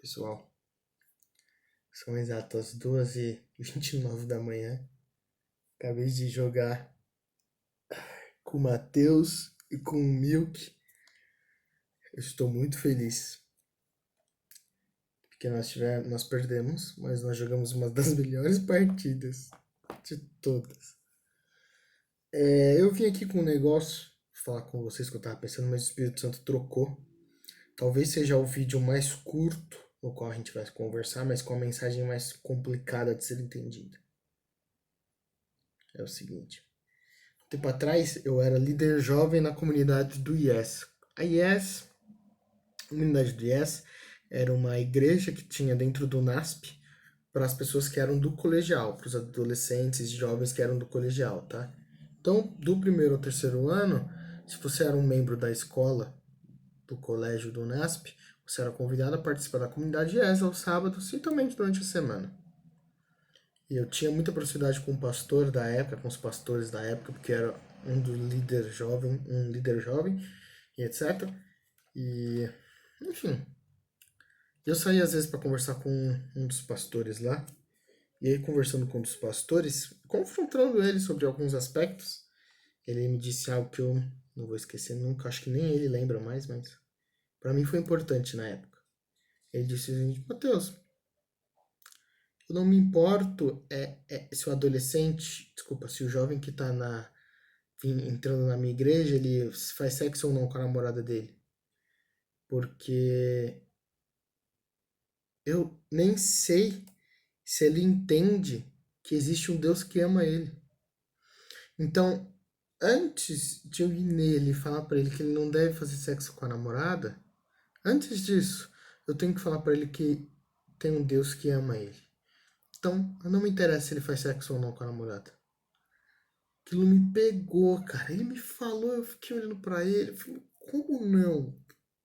pessoal. São exatas 2h29 da manhã. Acabei de jogar com o Matheus e com o Milk. Eu estou muito feliz. Porque nós perdemos, mas nós jogamos uma das melhores partidas de todas. Eu vim aqui com um negócio, falar com vocês que eu tava pensando, mas o Espírito Santo trocou. Talvez seja o vídeo mais curto no qual a gente vai conversar, mas com a mensagem mais complicada de ser entendida. É o seguinte. Tempo atrás, eu era líder jovem na comunidade do IES. A comunidade do IES, era uma igreja que tinha dentro do NASP para as pessoas que eram do colegial, para os adolescentes e jovens que eram do colegial, tá? Então, do primeiro ao terceiro ano, se você era um membro da escola, do colégio do NASP, você era convidado a participar da comunidade IES aos sábados e também durante a semana. E eu tinha muita proximidade com o pastor da época, com os pastores da época, porque era um líder jovem, e etc. E, enfim, eu saía às vezes para conversar com um dos pastores lá. E aí, conversando com um dos pastores, confrontando ele sobre alguns aspectos, ele me disse algo que eu não vou esquecer nunca, acho que nem ele lembra mais, mas para mim foi importante na época. Ele disse assim: Matheus, eu não me importo se o adolescente, desculpa, se o jovem que está entrando na minha igreja, ele faz sexo ou não com a namorada dele. Porque eu nem sei se ele entende que existe um Deus que ama ele. Então, antes de eu ir nele e falar para ele que ele não deve fazer sexo com a namorada, antes disso, eu tenho que falar para ele que tem um Deus que ama ele. Então, não me interessa se ele faz sexo ou não com a namorada. Aquilo me pegou, cara. Ele me falou, eu fiquei olhando pra ele. Falei, como não?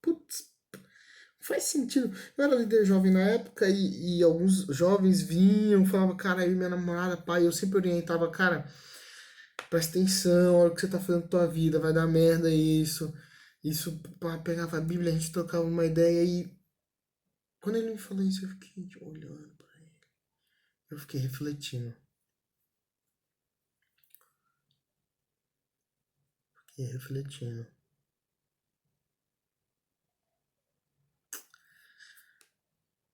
Putz, faz sentido. Eu era líder jovem na época e alguns jovens vinham, falavam, cara, aí minha namorada, pai, eu sempre orientava, cara, presta atenção, olha o que você tá fazendo com a tua vida, vai dar merda isso. Isso, pá, pegava a Bíblia, a gente trocava uma ideia e quando ele me falou isso, eu fiquei olhando pra ele. Eu fiquei refletindo. Fiquei refletindo.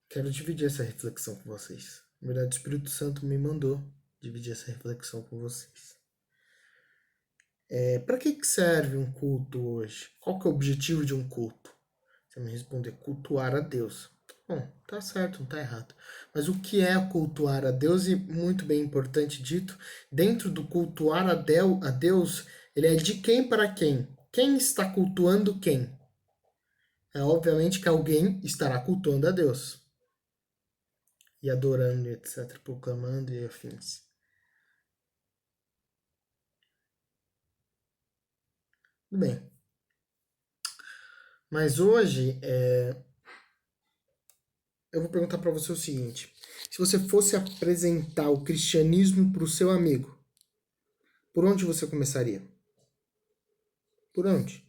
Quero dividir essa reflexão com vocês. Na verdade, o Espírito Santo me mandou dividir essa reflexão com vocês. Para que serve um culto hoje? Qual que é o objetivo de um culto? Você me responder, cultuar a Deus. Bom, tá certo, não tá errado. Mas o que é cultuar a Deus? E muito bem importante dito, dentro do cultuar a Deus, ele é de quem para quem? Quem está cultuando quem? É obviamente que alguém estará cultuando a Deus. E adorando, etc., proclamando e afins. Tudo bem. Mas hoje, eu vou perguntar para você o seguinte: se você fosse apresentar o cristianismo para o seu amigo, por onde você começaria? Por onde?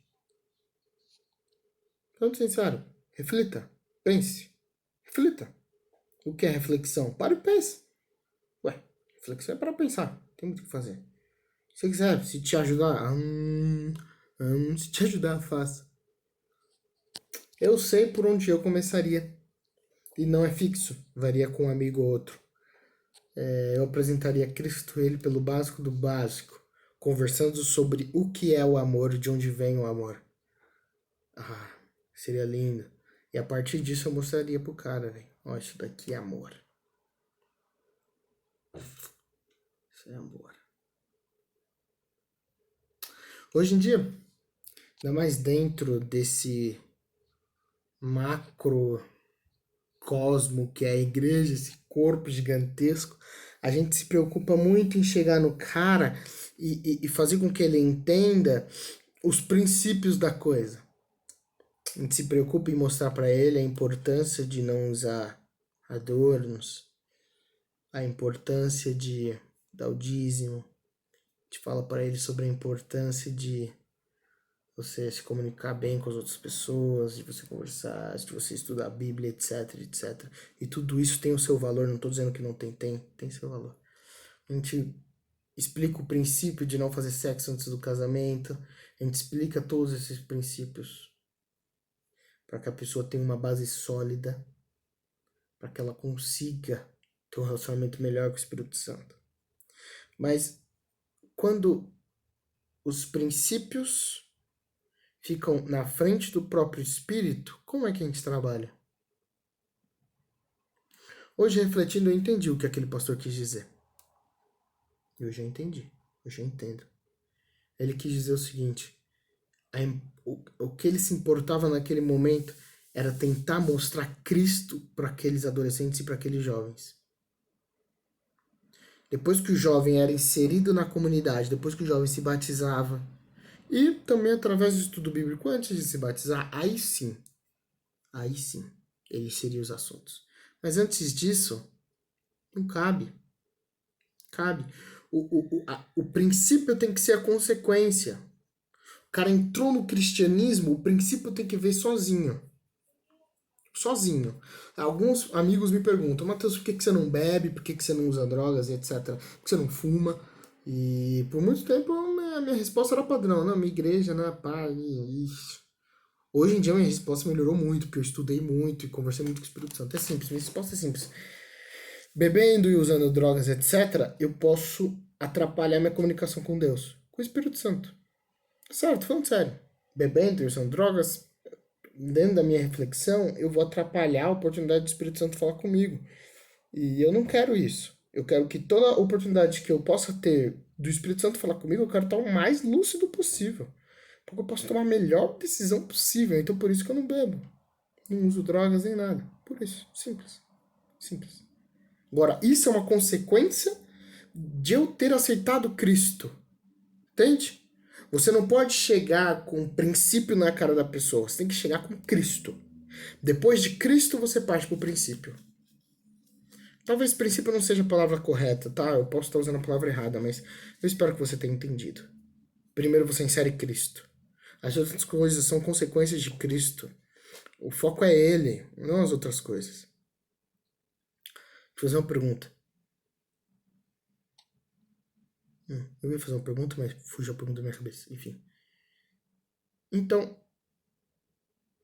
Sendo sincero, reflita, pense, reflita. O que é reflexão? Para e pense. Ué, reflexão é para pensar, tem muito o que fazer. Se quiser, se te ajudar, se te ajudar, faça. Eu sei por onde eu começaria. E não é fixo, varia com um amigo ou outro. Eu apresentaria Cristo ele pelo básico do básico, conversando sobre o que é o amor, de onde vem o amor. Ah, seria lindo. E a partir disso eu mostraria pro cara, velho. Ó, isso daqui é amor. Isso é amor. Hoje em dia, ainda mais dentro desse macrocosmo que é a igreja, esse corpo gigantesco, a gente se preocupa muito em chegar no cara e fazer com que ele entenda os princípios da coisa. A gente se preocupa em mostrar para ele a importância de não usar adornos, a importância de dar o dízimo. A gente fala para ele sobre a importância de você se comunicar bem com as outras pessoas, de você conversar, de você estudar a Bíblia, etc, etc. E tudo isso tem o seu valor, não estou dizendo que não tem, tem seu valor. A gente explica o princípio de não fazer sexo antes do casamento, a gente explica todos esses princípios para que a pessoa tenha uma base sólida, para que ela consiga ter um relacionamento melhor com o Espírito Santo. Mas quando os princípios ficam na frente do próprio Espírito, como é que a gente trabalha? Hoje, refletindo, eu entendi o que aquele pastor quis dizer. Eu já entendi, eu já entendo. Ele quis dizer o seguinte: o que ele se importava naquele momento era tentar mostrar Cristo para aqueles adolescentes e para aqueles jovens. Depois que o jovem era inserido na comunidade, depois que o jovem se batizava, e também através do estudo bíblico antes de se batizar, aí sim, ele seria os assuntos. Mas antes disso, não cabe. Cabe. O princípio tem que ser a consequência. O cara entrou no cristianismo, o princípio tem que ver sozinho. Sozinho. Alguns amigos me perguntam: Matheus, por que você não bebe? Por que você não usa drogas, etc? Por que você não fuma? E por muito tempo a minha resposta era padrão. Não, minha igreja, né, pai, isso. Hoje em dia minha resposta melhorou muito, porque eu estudei muito e conversei muito com o Espírito Santo. É simples, minha resposta é simples. Bebendo e usando drogas, etc., eu posso atrapalhar minha comunicação com Deus, com o Espírito Santo. Certo, falando sério. Bebendo e usando drogas, dentro da minha reflexão, eu vou atrapalhar a oportunidade do Espírito Santo falar comigo. E eu não quero isso. Eu quero que toda oportunidade que eu possa ter do Espírito Santo falar comigo, eu quero estar o mais lúcido possível. Porque eu posso tomar a melhor decisão possível. Então por isso que eu não bebo. Não uso drogas nem nada. Por isso. Simples. Simples. Agora, isso é uma consequência de eu ter aceitado Cristo. Entende? Você não pode chegar com um princípio na cara da pessoa. Você tem que chegar com Cristo. Depois de Cristo, você parte para o princípio. Talvez princípio não seja a palavra correta, tá? Eu posso estar usando a palavra errada, mas eu espero que você tenha entendido. Primeiro você insere Cristo. As outras coisas são consequências de Cristo. O foco é Ele, não as outras coisas. Vou fazer uma pergunta. Eu ia fazer uma pergunta, mas fugiu a pergunta da minha cabeça. Enfim. Então,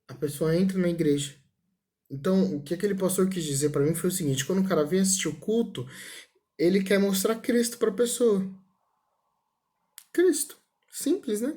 a pessoa entra na igreja. Então, o que aquele pastor quis dizer para mim foi o seguinte: quando o cara vem assistir o culto, ele quer mostrar Cristo para a pessoa. Cristo. Simples, né?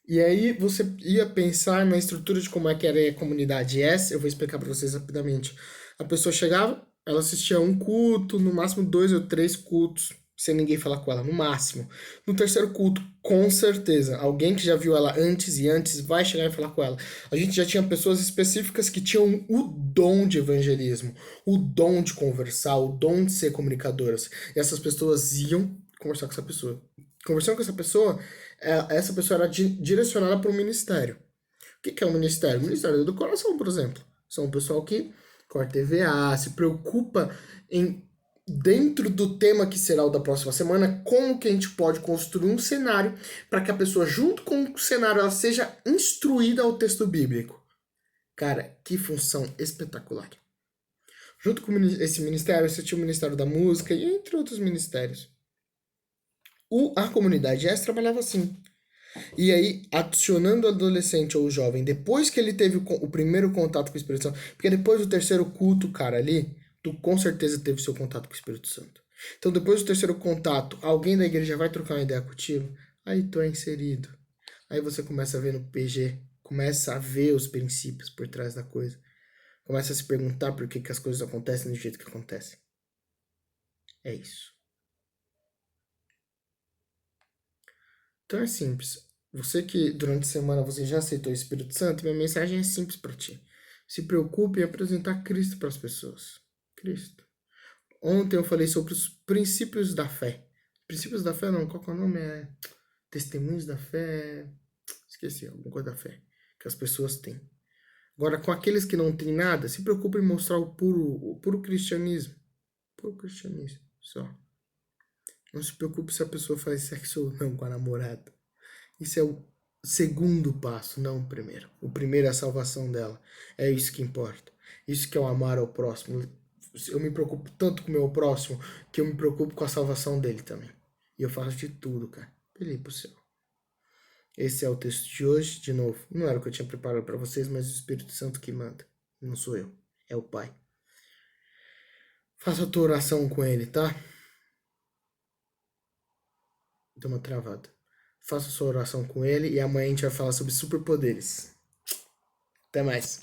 E aí você ia pensar na estrutura de como é que era a comunidade S, eu vou explicar para vocês rapidamente. A pessoa chegava, ela assistia um culto, no máximo 2 ou 3 cultos, sem ninguém falar com ela, no máximo. No terceiro culto, com certeza, alguém que já viu ela antes e antes vai chegar e falar com ela. A gente já tinha pessoas específicas que tinham o dom de evangelismo, o dom de conversar, o dom de ser comunicadoras. E essas pessoas iam conversar com essa pessoa. Conversando com essa pessoa era direcionada para um ministério. O que é um ministério? O Ministério do Coração, por exemplo. São um pessoal que corta EVA, se preocupa em, dentro do tema que será o da próxima semana, como que a gente pode construir um cenário para que a pessoa, junto com o cenário, ela seja instruída ao texto bíblico. Cara, que função espetacular. Junto com esse ministério, você tinha o Ministério da Música e entre outros ministérios. A comunidade S trabalhava assim. E aí, adicionando o adolescente ou o jovem, depois que ele teve o primeiro contato com o Espírito Santo, porque depois do terceiro culto, cara, ali, tu com certeza teve seu contato com o Espírito Santo. Então, depois do terceiro contato, alguém da igreja vai trocar uma ideia contigo, aí tu é inserido. Aí você começa a ver no PG, começa a ver os princípios por trás da coisa. Começa a se perguntar por que, que as coisas acontecem do jeito que acontecem. É isso. Então é simples. Você que durante a semana você já aceitou o Espírito Santo, minha mensagem é simples para ti. Se preocupe em apresentar Cristo para as pessoas. Cristo. Ontem eu falei sobre os princípios da fé. Princípios da fé não, qual que é o nome? É testemunhos da fé. Esqueci, alguma coisa da fé que as pessoas têm. Agora, com aqueles que não têm nada, se preocupe em mostrar o puro cristianismo. Puro cristianismo, só. Não se preocupe se a pessoa faz sexo ou não com a namorada. Isso é o segundo passo, não o primeiro. O primeiro é a salvação dela. É isso que importa. Isso que é o amar ao próximo. Eu me preocupo tanto com o meu próximo que eu me preocupo com a salvação dele também. E eu faço de tudo, cara, pra ele ir pro céu. Esse é o texto de hoje, de novo. Não era o que eu tinha preparado para vocês, mas o Espírito Santo que manda. Não sou eu, é o Pai. Faça a tua oração com ele, tá? Deu uma travada. Faça a sua oração com ele e amanhã a gente vai falar sobre superpoderes. Até mais.